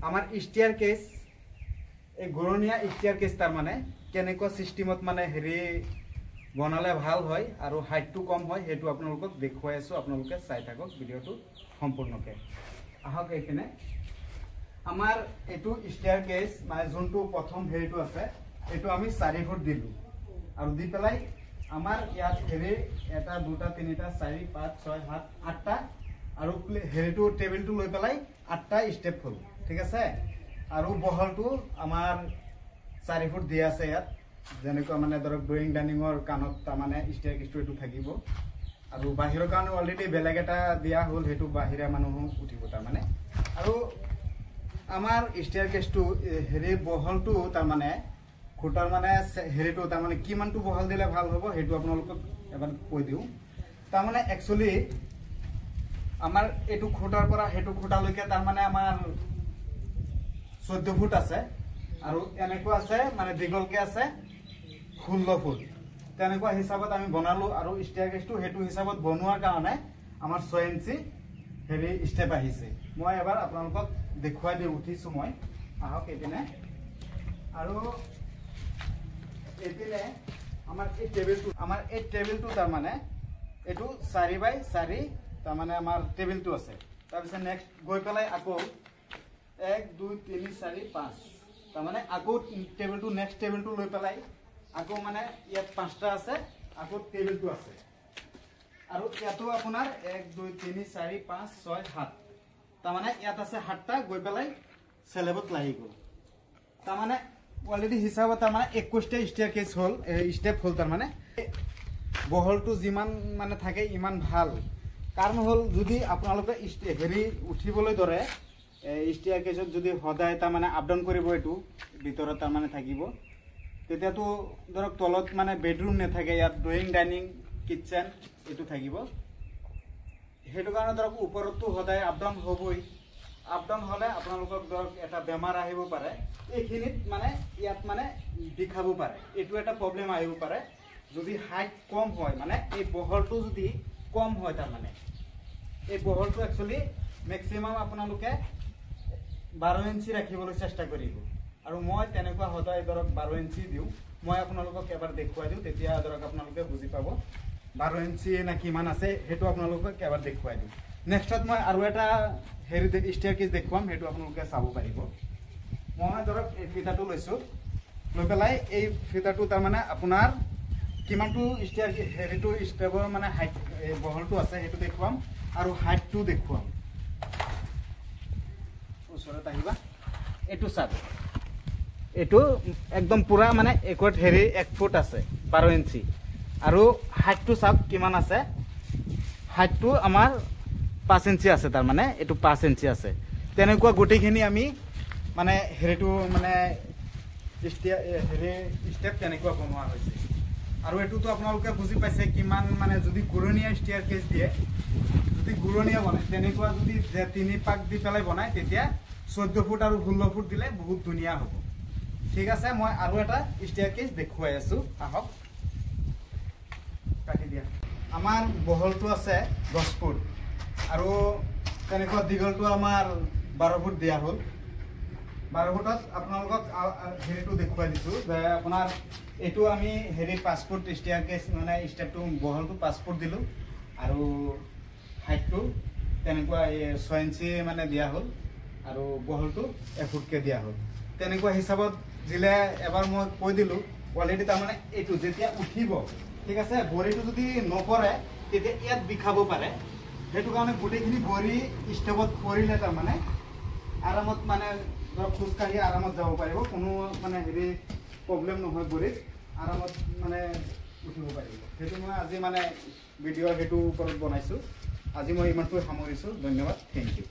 আমাৰ স্টিয়াৰ কেস এই গৰণীয়া স্টিয়াৰ কেস তাৰ মানে কেনেকুৱা সিস্টেমত মানে হেৰি বনালে ভাল হয় আৰু হাইটটো কম হয় হেতু আপোনালোকক দেখুৱাই আছো আপোনালোকে চাই থাকক ভিডিওটো সম্পূৰ্ণকে আহক এইখানে আমাৰ এটো স্টিয়াৰ কেস মানে যোনটো প্ৰথম হেৰিটো আছে এটো আমি 4 ফুট দিলু আৰু দি পেলাই আমাৰ ইয়াত হেৰি এটা দুটা তিনিটা 4 5 6 7 8টা আৰু হেৰিটো টেবিলটো লৈ পেলাই 8টা স্টেপ হ'ল ঠিক আছে আৰু বহলটো আমাৰ 4 ফুট দিয়া আছে ইয়াত যেনেকুৱা মানে ধৰক ড্ৰয়িং ডাইনিংৰ কানত তা মানে স্টিয়াৰ কেসটো এটো থাকিব আৰু বাহিৰৰ কাৰণে অলৰেডি বেলেগ এটা দিয়া হ'ল হেতু বাহিৰা মানুহ উঠিব তা মানে আৰু আমাৰ স্টিয়াৰ কেসটো হেৰি বহলটো তা মানে খুটাৰ মানে হেৰিটো তা মানে কিমানটো বহল দিলে ভাল হ'ব হেতু আপোনালোকক এবাৰ কৈ দিও তা মানে একচুয়ালি আমাৰ এটো খুটাৰ পৰা হেতু খুটালৈকে তাৰ মানে আমাৰ 14 ফুট আছে আৰু এনেকুৱা আছে মানে দীঘলকে আছে 16 ফুট তেনেকুৱা হিচাপত আমি বনালো আৰু স্টিয়াৰ কেসটো হেতু হিচাপত বনোৱাৰ কাৰণে আমাৰ 6 ইঞ্চি হেৰি স্টেপ আহিছে মই এবাৰ আপোনালোকক দেখুৱাই দি উঠিছো মই আহক এপিনে আৰু এপিনে আমাৰ এই টেবিলটো তাৰ মানে এটো 4 বাই 4 তাৰ মানে আমাৰ টেবিলটো আছে তাৰ পিছত নেক্সট গৈ পেলাই আকৌ 1 2 3 4 5 তাৰ মানে আকৌ টেবিলটো নেক্সট টেবিলটো লৈ পেলাই আকৌ মানে ইয়াত 5টা আছে আকৌ টেবিলটো আছে আৰু ইয়াতো আপোনাৰ 1 2 3 4 5 6 7 তাৰ মানে ইয়াত আছে 7টা গৈ পেলাই সেলেবত লাগি গল তাৰ মানে অলৰেডি হিচাপত তাৰ মানে 21টা স্টিয়াৰ কেস হল স্টেপ হল তাৰ মানে বহলটো যিমান মানে থাকে ইমান ভাল কাৰণ হল যদি আপোনালোকে হেৰি উঠিবলৈ ধৰে স্টিয়াৰ কেসত যদি হদায় তা মানে আপ ডাউন কৰিব এটো ভিতৰত তাৰ মানে থাকিব তেতিয়াতো ধৰক তলত মানে বেডৰুম নেথাকে ইয়াত ড্ৰয়িং ডাইনিং কিচেন এটো থাকিব হেতু কাৰণে ধৰক ওপৰতো হদায় আপ ডাউন হ'বই আপ ডাউন হলে আপোনালোকক ধৰক এটা বেমাৰ আহিব পাৰে এইখিনিত মানে ইয়াত মানে দেখাব পাৰে এটো এটা প্ৰবলেম আহিব পাৰে যদি হাইট কম হয় মানে এই বহলটো যদি কম হয় তাৰ মানে এই বহলটো একচুয়ালি ম্যাক্সিমাম আপোনালোকে 12 ইঞ্চি ৰাখিবলৈ চেষ্টা কৰিব আৰু মই তেনেকুৱা হদায় ধৰক 12 ইঞ্চি দিও মই আপোনালোকক এবাৰ দেখুৱাই দিও তেতিয়া ধৰক আপোনালোকে বুজি পাব 12 ইঞ্চি না কিমান আছে হেতু আপোনালোকক এবাৰ দেখুৱাই দিও নেক্সটত মই আৰু এটা হেৰি স্টিয়াৰ কেস দেখুৱাম হেতু আপোনালোকে চাব পাৰিব মই ধৰক এই ফিতাটো লৈছো লৈ পেলাই এই ফিতাটো তাৰ মানে আপোনাৰ কিমানটো স্টিয়াৰ হেৰিটো স্টেপৰ মানে হাইট বহলটো আছে হেতু দেখুৱাম আৰু হাইটটো দেখুৱাম ওচৰত আহিবা এটো চাব এটো একদম পুৰা মানে একট হেৰি 1 ফুট আছে 12 ইঞ্চি আৰু হাইটটো চাব কিমান আছে হাইটটো আমাৰ 5 ইঞ্চি আছে তাৰ মানে এটো 5 ইঞ্চি আছে তেনেকুৱা গুটিখিনি আমি মানে হেৰিটো মানে স্টেপ তেনেকুৱা বনোৱা হৈছে আৰু এটোতো আপোনালোকে বুজি পাইছে কিমান মানে যদি গুৰণীয়া স্টিয়াৰ কেস দিয়ে যদি গুৰণীয়া বনায় তেনেকুৱা যদি 3 পাক দি পেলাই বনায় তেতিয়া 14 ফুট আৰু 16 ফুট দিলে বহুত ধুনিয়া হ'ব ঠিক আছে মই আৰু এটা স্টিয়াৰ কেস দেখুৱাই আছো আহক কাটি দিয়া আমাৰ বহলটো আছে 10 ফুট আৰু তেনেকুৱা দীঘলটো আমাৰ 12 ফুট দিয়া হ'ল 12 ফুটত আপোনালোকক হেৰিটো দেখুৱাই দিছো যে আপোনাৰ এটো আমি হেৰি 5 ফুট স্টিয়াৰ কেস মানে স্টেপটো বহলটো 5 ফুট দিলো আৰু হাইটটো তেনেকুৱা 6 ইঞ্চি মানে দিয়া হ'ল আৰু বহলটো 1 ফুটকে দিয়া হ'ল তেনেকুৱা হিচাপত দিলে এবাৰ মই কৈ দিলো অলৰেডি তাৰ মানে এটো যেতিয়া উঠিব ঠিক আছে ভৰিটো যদি নপৰে তেতিয়া ইয়াত বিখাব পাৰে হেতু কাৰণে গুটিখিনি ভৰি স্টেপত পৰিলে তাৰ মানে আৰামত মানে খুজকাঢ়ি আৰামত যাব পাৰিব কোনো মানে হেৰি প্ৰবলেম নহয় ভৰিত আৰামত মানে উঠিব পাৰিব হেতু মই আজি মানে ভিডিও হেতু ওপৰত বনাইছো আজি মই ইমানটো সামৰিছো ধন্যবাদ থেংক ইউ